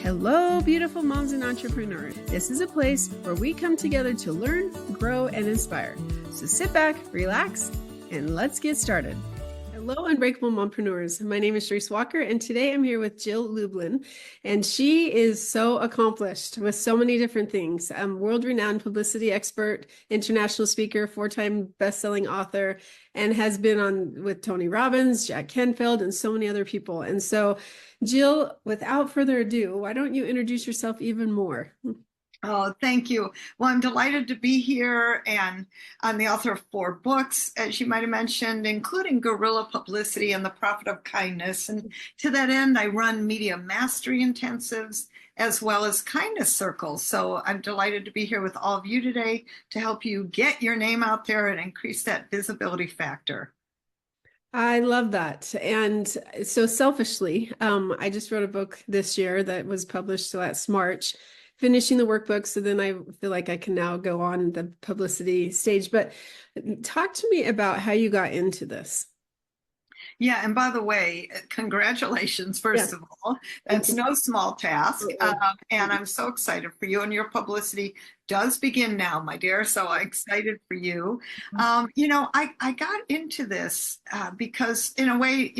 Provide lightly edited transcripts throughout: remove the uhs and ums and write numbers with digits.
Hello, beautiful moms and entrepreneurs. This is a place where we come together to learn, grow, and inspire. So sit back, relax, and let's get started. Hello, Unbreakable Mompreneurs. My name is Charisse Walker, and today I'm here with Jill Lublin, and she is so accomplished with so many different things. World-renowned publicity expert, international speaker, 4-time best-selling author, and has been on with Tony Robbins, Jack Canfield, and so many other people. And so, Jill, without further ado, why don't you introduce yourself even more? Oh, thank you. Well, I'm delighted to be here, and I'm the author of 4 books, as you might have mentioned, including Guerrilla Publicity and The Profit of Kindness. And to that end, I run media mastery intensives as well as kindness circles. So I'm delighted to be here with all of you today to help you get your name out there and increase that visibility factor. I love that. And so selfishly, I just wrote a book this year that was published last March, finishing the workbook. So then I feel like I can now go on the publicity stage. But talk to me about how you got into this. Yeah, and by the way, congratulations, first of all. That's no small task. And I'm so excited for you. And your publicity does begin now, my dear. So I'm excited for you. I got into this because in a way,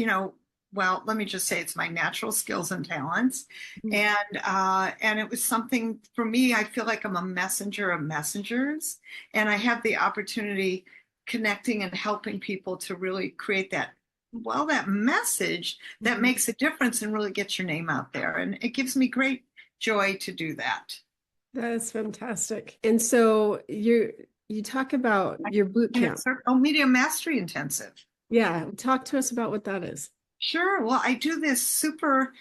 well, let me just say it's my natural skills and talents. And it was something for me, I feel like I'm a messenger of messengers. And I have the opportunity connecting and helping people to really create that message that makes a difference and really gets your name out there. And it gives me great joy to do that. That's fantastic. And so you talk about your boot camp. Media Mastery Intensive. Yeah. Talk to us about what that is. Sure. Well, I do this super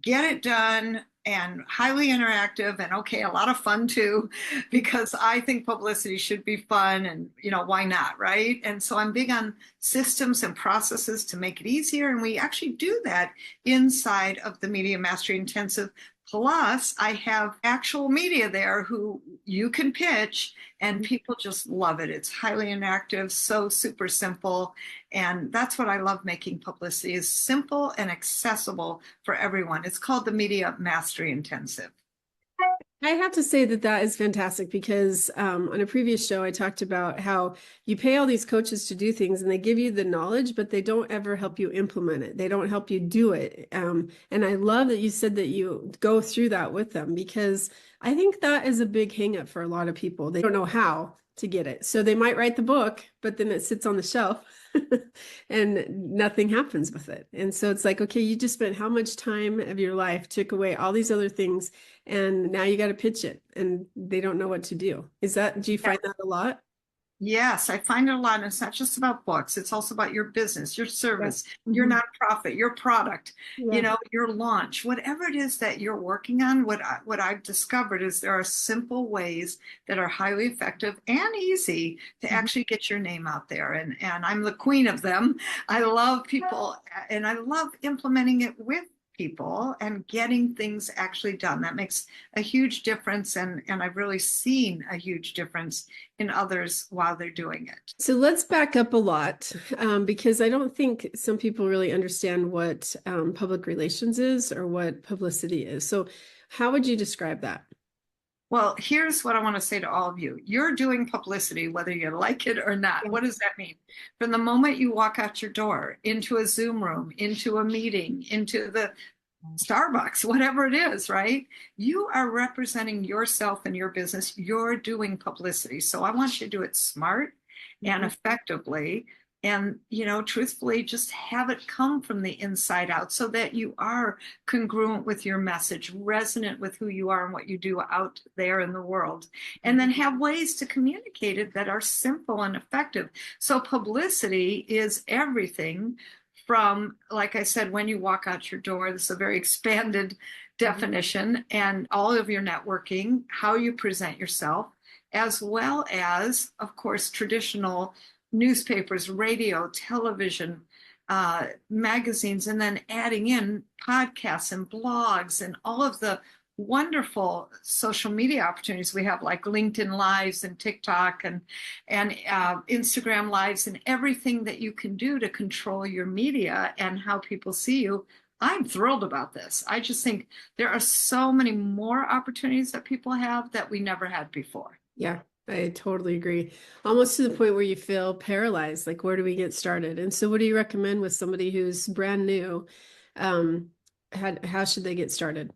get it done and highly interactive and a lot of fun too, because I think publicity should be fun and, why not, right? And so I'm big on systems and processes to make it easier. And we actually do that inside of the Media Mastery Intensive. Plus, I have actual media there who you can pitch and people just love it. It's highly interactive, so super simple. And that's what I love making publicity is simple and accessible for everyone. It's called the Media Mastery Intensive. I have to say that is fantastic because on a previous show, I talked about how you pay all these coaches to do things and they give you the knowledge, but they don't ever help you implement it. They don't help you do it. And I love that you said that you go through that with them because I think that is a big hang up for a lot of people. They don't know how to get it. So they might write the book, but then it sits on the shelf and nothing happens with it. And so it's like, okay, you just spent how much time of your life, took away all these other things, and now you got to pitch it and they don't know what to do. Do you find that a lot? Yes, I find it a lot. And it's not just about books. It's also about your business, your service, your nonprofit, your product, your launch, whatever it is that you're working on. What I've discovered is there are simple ways that are highly effective and easy to actually get your name out there. And I'm the queen of them. I love people and I love implementing it with people and getting things actually done. That makes a huge difference. And I've really seen a huge difference in others while they're doing it. So let's back up a lot because I don't think some people really understand what public relations is or what publicity is. So how would you describe that? Well, here's what I want to say to all of you. You're doing publicity, whether you like it or not. What does that mean? From the moment you walk out your door, into a Zoom room, into a meeting, into the Starbucks, whatever it is, right? You are representing yourself and your business. You're doing publicity. So I want you to do it smart and effectively. And, truthfully, just have it come from the inside out so that you are congruent with your message, resonant with who you are and what you do out there in the world. And then have ways to communicate it that are simple and effective. So publicity is everything from, like I said, when you walk out your door, this is a very expanded definition, and all of your networking, how you present yourself, as well as, of course, traditional newspapers, radio, television, magazines, and then adding in podcasts and blogs and all of the wonderful social media opportunities we have, like LinkedIn Lives and TikTok and Instagram Lives, and everything that you can do to control your media and how people see you I'm thrilled about this. I just think there are so many more opportunities that people have that we never had before. Yeah, I totally agree. Almost to the point where you feel paralyzed, like where do we get started? And so what do you recommend with somebody who's brand new? Um, how should they get started?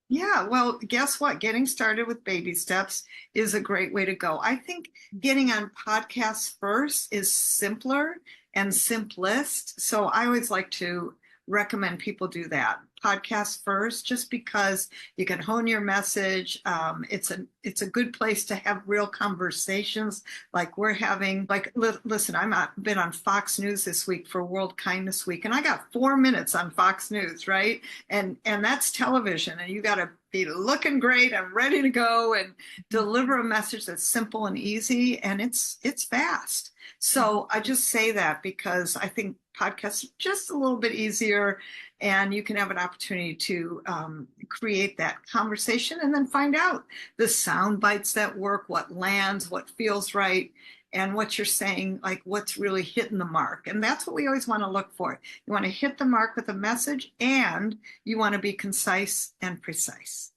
Yeah, well, guess what? Getting started with baby steps is a great way to go. I think getting on podcasts first is simpler and simplest. So I always like to recommend people do that. Podcast first, just because you can hone your message. It's a good place to have real conversations like we're having. Like, listen, been on Fox News this week for World Kindness Week, and I got 4 minutes on Fox News, right? And that's television, and you got to be looking great and ready to go and deliver a message that's simple and easy, and it's fast. So I just say that because I think podcasts are just a little bit easier, and you can have an opportunity to create that conversation and then find out the sound bites that work, what lands, what feels right, and what you're saying, like what's really hitting the mark. And that's what we always want to look for. You want to hit the mark with a message, and you want to be concise and precise.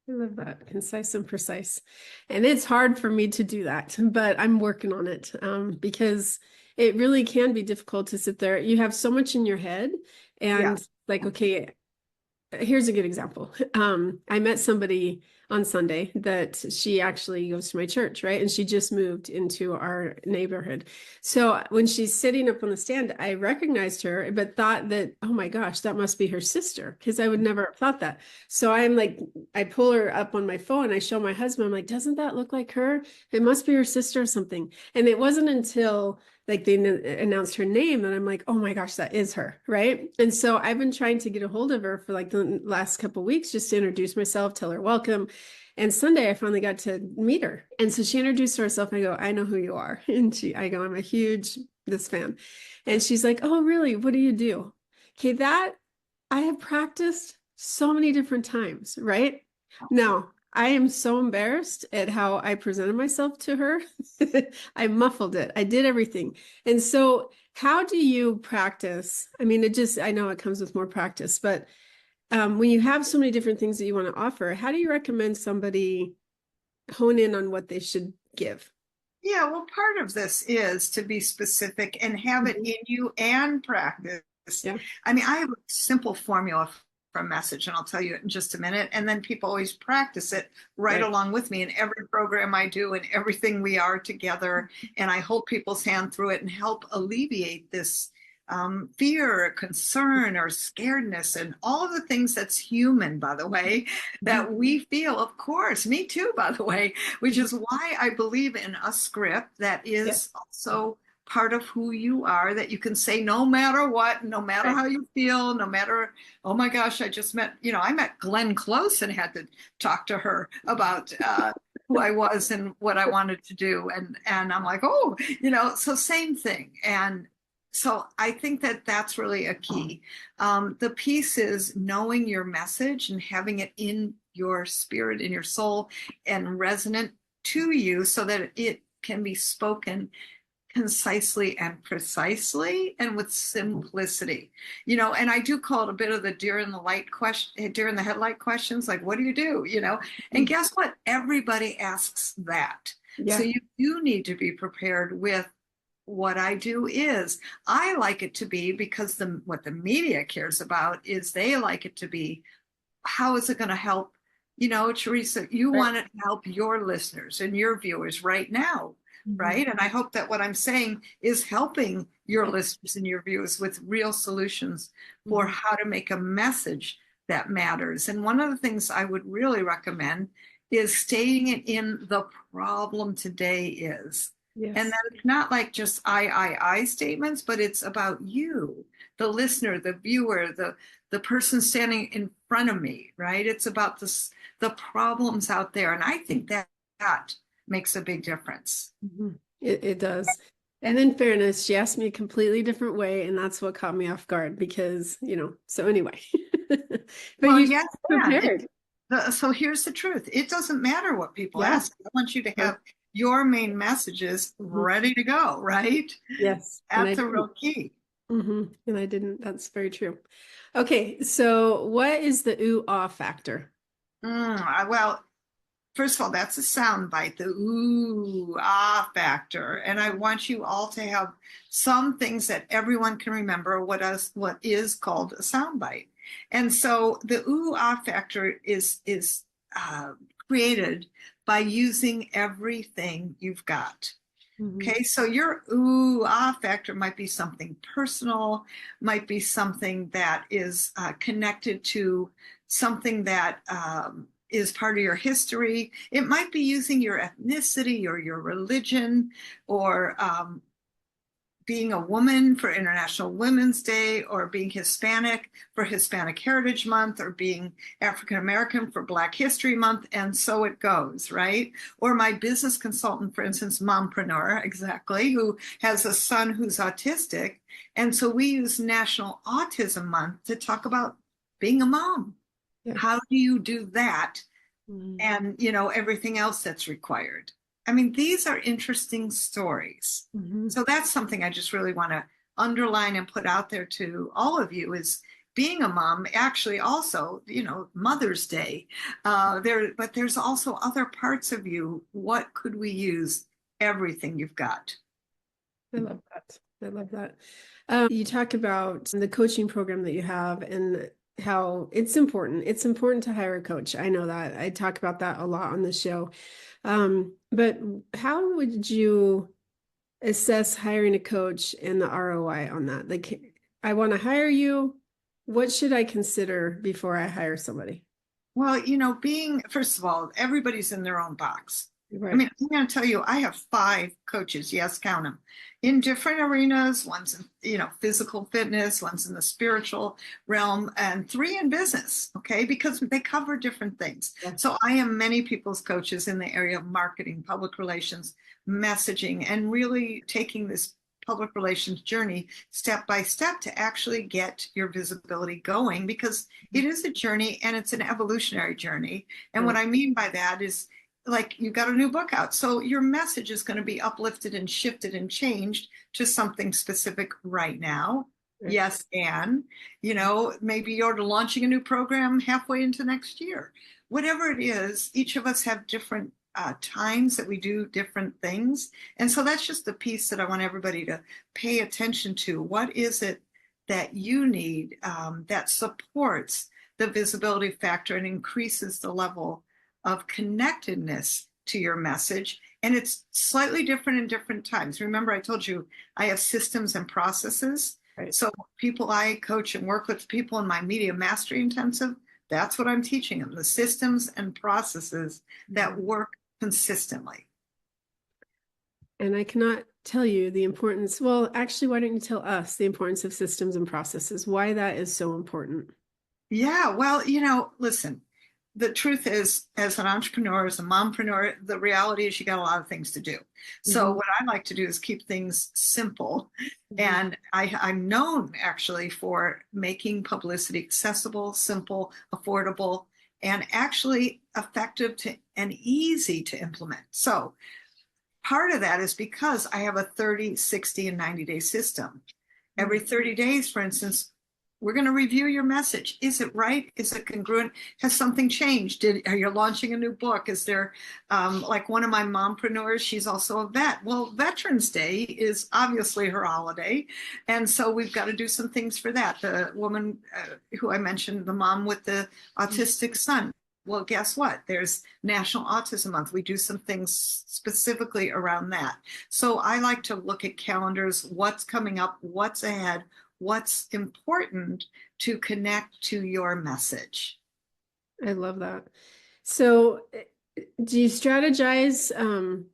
I love that. Concise and precise. And it's hard for me to do that, but I'm working on it because it really can be difficult to sit there. You have so much in your head and like, okay, here's a good example. I met somebody on Sunday that she actually goes to my church, right? And she just moved into our neighborhood. So when she's sitting up on the stand, I recognized her, but thought that, oh my gosh, that must be her sister, because I would never have thought that. So I'm like, I pull her up on my phone. I show my husband, I'm like, doesn't that look like her? It must be her sister or something. And it wasn't until like they announced her name and I'm like, oh my gosh, that is her, right? And so I've been trying to get a hold of her for like the last couple of weeks just to introduce myself, tell her welcome. And Sunday I finally got to meet her. And so she introduced herself. I go, I know who you are. And I go, I'm a huge this fan. And she's like, oh, really? What do you do? Okay, that I have practiced so many different times, right? Now, I am so embarrassed at how I presented myself to her. I muffled it. I did everything. And so how do you practice? I mean, I know it comes with more practice, but when you have so many different things that you want to offer, how do you recommend somebody hone in on what they should give? Yeah, well, part of this is to be specific and have it in you and practice. Yeah. I mean, I have a simple formula for a message, and I'll tell you it in just a minute. And then people always practice it right along with me in every program I do and everything we are together. And I hold people's hand through it and help alleviate this fear or concern or scaredness and all of the things that's human, by the way, that we feel. Of course, me too, by the way, which is why I believe in a script that is also part of who you are, that you can say no matter what, no matter how you feel, no matter, oh my gosh, I met Glenn Close and had to talk to her about who I was and what I wanted to do. And I'm like, oh, so same thing. And so I think that that's really a key. The piece is knowing your message and having it in your spirit, in your soul, and resonant to you so that it can be spoken concisely and precisely and with simplicity. And I do call it a bit of the deer in the headlight questions, like, what do you do? And guess what? Everybody asks that. So you do need to be prepared with what I do is I like it to be, because what the media cares about is they like it to be, how is it going to help? Charisse, you want it to help your listeners and your viewers right now, right? And I hope that what I'm saying is helping your listeners and your viewers with real solutions for how to make a message that matters. And one of the things I would really recommend is staying in the problem today is. Yes. And that's not like just I statements, but it's about you, the listener, the viewer, the person standing in front of me, right? It's about the problems out there. And I think that makes a big difference. It does. And in fairness, she asked me a completely different way, and that's what caught me off guard because, so anyway. But you prepared. So here's the truth. It doesn't matter what people ask. I want you to have your main messages ready to go, right? Yes. That's a real key. And I didn't. That's very true. Okay, so what is the ooh ah factor? Well, first of all, that's a sound bite, the ooh, ah factor. And I want you all to have some things that everyone can remember what is called a sound bite. And so the ooh, ah factor is created by using everything you've got. Okay, so your ooh, ah factor might be something personal, might be something that is connected to something that is part of your history. It might be using your ethnicity or your religion or being a woman for International Women's Day, or being Hispanic for Hispanic Heritage Month, or being African American for Black History Month, and so it goes, right? Or my business consultant, for instance, mompreneur, exactly, who has a son who's autistic. And so we use National Autism Month to talk about being a mom. Yeah. How do you do that? And, everything else that's required. I mean, these are interesting stories. So that's something I just really want to underline and put out there to all of you, is being a mom, actually also, Mother's Day. But there's also other parts of you. What could we use? Everything you've got. I love that. I love that. You talk about the coaching program that you have and how it's important. It's important to hire a coach. I know that. I talk about that a lot on the show. But how would you assess hiring a coach and the ROI on that? Like, I want to hire you. What should I consider before I hire somebody? Well, first of all, everybody's in their own box. Right. I mean, I'm going to tell you, I have 5 coaches, yes, count them, in different arenas. One's in, physical fitness, one's in the spiritual realm, and 3 in business, okay, because they cover different things. Yeah. So I am many people's coaches in the area of marketing, public relations, messaging, and really taking this public relations journey step by step to actually get your visibility going, because it is a journey and it's an evolutionary journey. And what I mean by that is, like, you got a new book out, so your message is going to be uplifted and shifted and changed to something specific right now. Right. Yes, and maybe you're launching a new program halfway into next year. Whatever it is, each of us have different times that we do different things, and so that's just the piece that I want everybody to pay attention to. What is it that you need that supports the visibility factor and increases the level of connectedness to your message? And it's slightly different in different times. Remember, I told you I have systems and processes. Right. So people I coach and work with, people in my Media Mastery Intensive, that's what I'm teaching them, the systems and processes that work consistently. And I cannot tell you the importance. Well, actually, why don't you tell us the importance of systems and processes, why that is so important? Yeah, well, listen, the truth is, as an entrepreneur, as a mompreneur, the reality is you got a lot of things to do. So what I like to do is keep things simple. And I'm known actually for making publicity accessible, simple, affordable, and actually effective and easy to implement. So part of that is because I have a 30, 60, and 90-day system. Every 30 days, for instance, we're going to review your message. Is it right? Is it congruent? Has something changed? Are you launching a new book? Is there, like one of my mompreneurs, she's also a vet. Well, Veterans Day is obviously her holiday. And so we've got to do some things for that. The woman who I mentioned, the mom with the autistic son. Well, guess what? There's National Autism Month. We do some things specifically around that. So I like to look at calendars, what's coming up, what's ahead, what's important to connect to your message. I love that. So do you strategize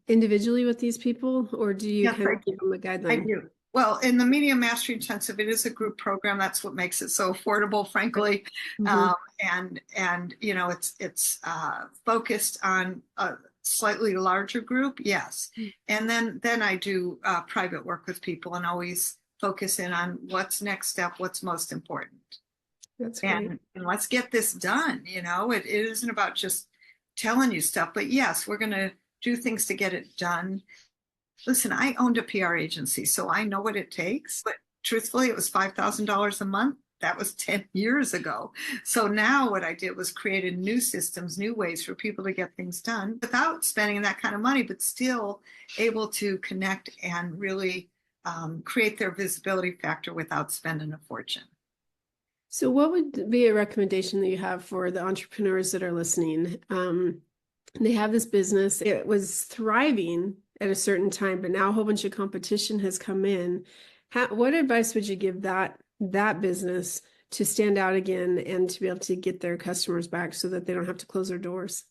individually with these people, or do you kind of give them a guideline? I do. Well, in the Media Mastery Intensive, it is a group program. That's what makes it so affordable, frankly. And it's focused on a slightly larger group, yes. And then I do private work with people and always focus in on what's next step, what's most important. That's great. And let's get this done. It isn't about just telling you stuff, but yes, we're going to do things to get it done. Listen, I owned a PR agency, so I know what it takes. But truthfully, it was $5,000 a month. That was 10 years ago. So now what I did was created new systems, new ways for people to get things done without spending that kind of money, but still able to connect and really create their visibility factor without spending a fortune. So what would be a recommendation that you have for the entrepreneurs that are listening? They have this business. It was thriving at a certain time, but now a whole bunch of competition has come in. What advice would you give that business to stand out again and to be able to get their customers back so that they don't have to close their doors?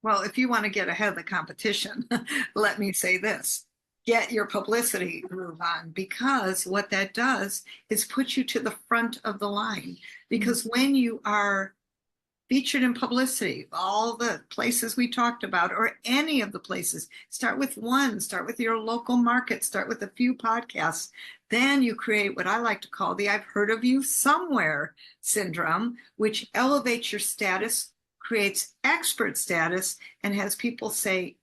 Well, if you want to get ahead of the competition, let me say this. Get your publicity groove on, because what that does is put you to the front of the line. Because when you are featured in publicity, all the places we talked about, or any of the places, start with your local market, start with a few podcasts. Then you create what I like to call the I've heard of you somewhere syndrome, which elevates your status, creates expert status, and has people say,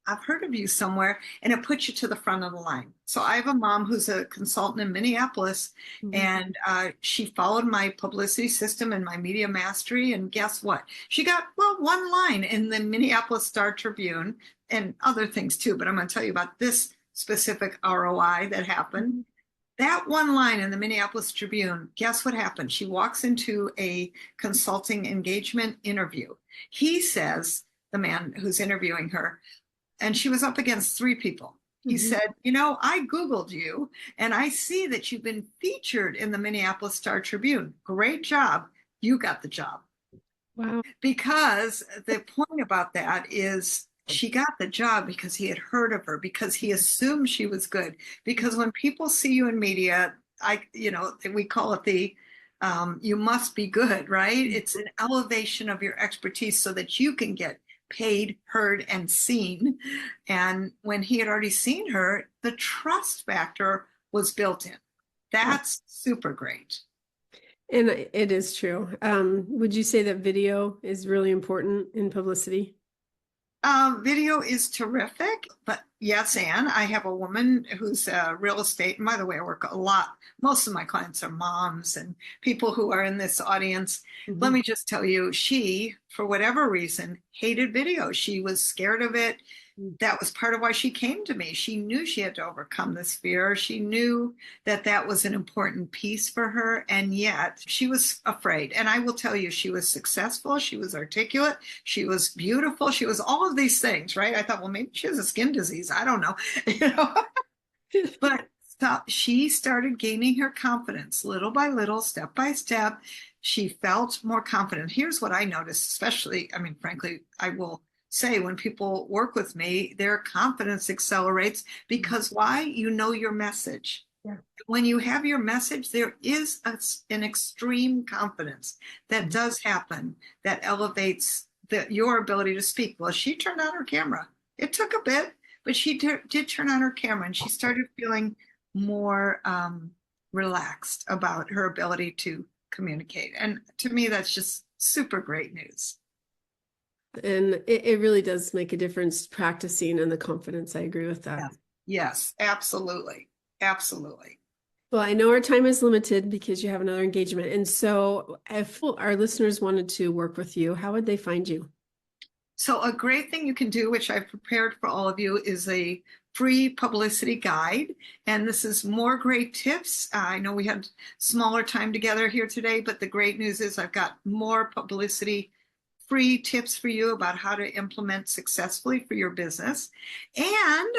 I've heard of you somewhere, and it puts you to the front of the line. So I have a mom who's a consultant in Minneapolis, and she followed my publicity system and my media mastery. And guess what? She got, one line in the Minneapolis Star Tribune and other things too. But I'm going to tell you about this specific ROI that happened. That one line in the Minneapolis Tribune, guess what happened? She walks into a consulting engagement interview. He says, the man who's interviewing her, and she was up against 3 people. He said, I Googled you and I see that you've been featured in the Minneapolis Star Tribune. Great job. You got the job. Wow. Because the point about that is she got the job because he had heard of her, because he assumed she was good. Because when people see you in media, we call it the you must be good, right? It's an elevation of your expertise so that you can get paid, heard, and seen. And when he had already seen her, the trust factor was built in. That's super great. And it is true. Would you say that video is really important in publicity? Video is terrific, but yes, Anne, I have a woman who's real estate. And by the way, I work a lot. Most of my clients are moms and people who are in this audience. Let me just tell you, she, for whatever reason, hated video. She was scared of it. That was part of why she came to me. She knew she had to overcome this fear. She knew that that was an important piece for her, and yet she was afraid. And I will tell you, she was successful. She was articulate. She was beautiful. She was all of these things, right? I thought, well, maybe she has a skin disease. I don't know. But she started gaining her confidence little by little, step by step. She felt more confident. Here's what I noticed, especially, frankly, I will say when people work with me, their confidence accelerates because why? You know your message. Yeah. When you have your message, there is an extreme confidence that does happen that elevates your ability to speak. Well, she turned on her camera. It took a bit, but she did turn on her camera, and she started feeling more relaxed about her ability to communicate. And to me, that's just super great news. And it really does make a difference practicing and the confidence. I agree with that. Yes, absolutely. Absolutely. Well, I know our time is limited because you have another engagement. And so if our listeners wanted to work with you, how would they find you? So a great thing you can do, which I've prepared for all of you, is a free publicity guide. And this is more great tips. I know we had smaller time together here today, but the great news is I've got more publicity free tips for you about how to implement successfully for your business, and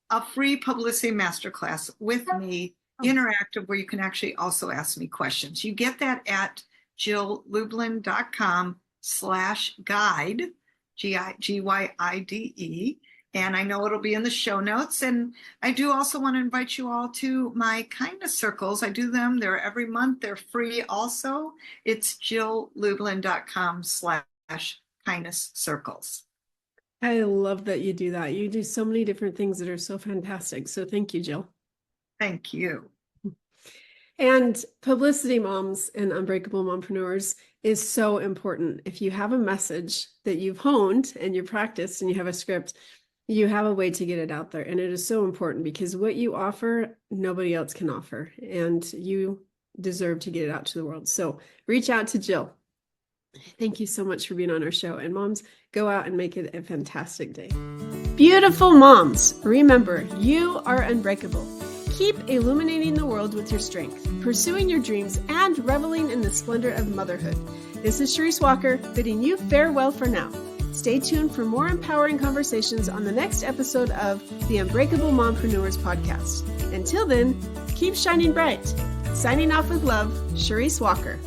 a free publicity masterclass with me, interactive, where you can actually also ask me questions. You get that at jilllublin.com/guide, GYIDE. And I know it'll be in the show notes. And I do also want to invite you all to my kindness circles. I do them. They're every month. They're free also. It's jilllublin.com/kindness circles. I love that you do that. You do so many different things that are so fantastic. So thank you, Jill. Thank you. And Publicity Moms and Unbreakable Mompreneurs is so important. If you have a message that you've honed and you practiced and you have a script, You have a way to get it out there. And it is so important because what you offer, nobody else can offer. And you deserve to get it out to the world. So reach out to Jill. Thank you so much for being on our show. And moms, go out and make it a fantastic day. Beautiful moms, remember, you are unbreakable. Keep illuminating the world with your strength, pursuing your dreams, and reveling in the splendor of motherhood. This is Charisse Walker, bidding you farewell for now. Stay tuned for more empowering conversations on the next episode of the Unbreakable Mompreneurs podcast. Until then, keep shining bright. Signing off with love, Charisse Walker.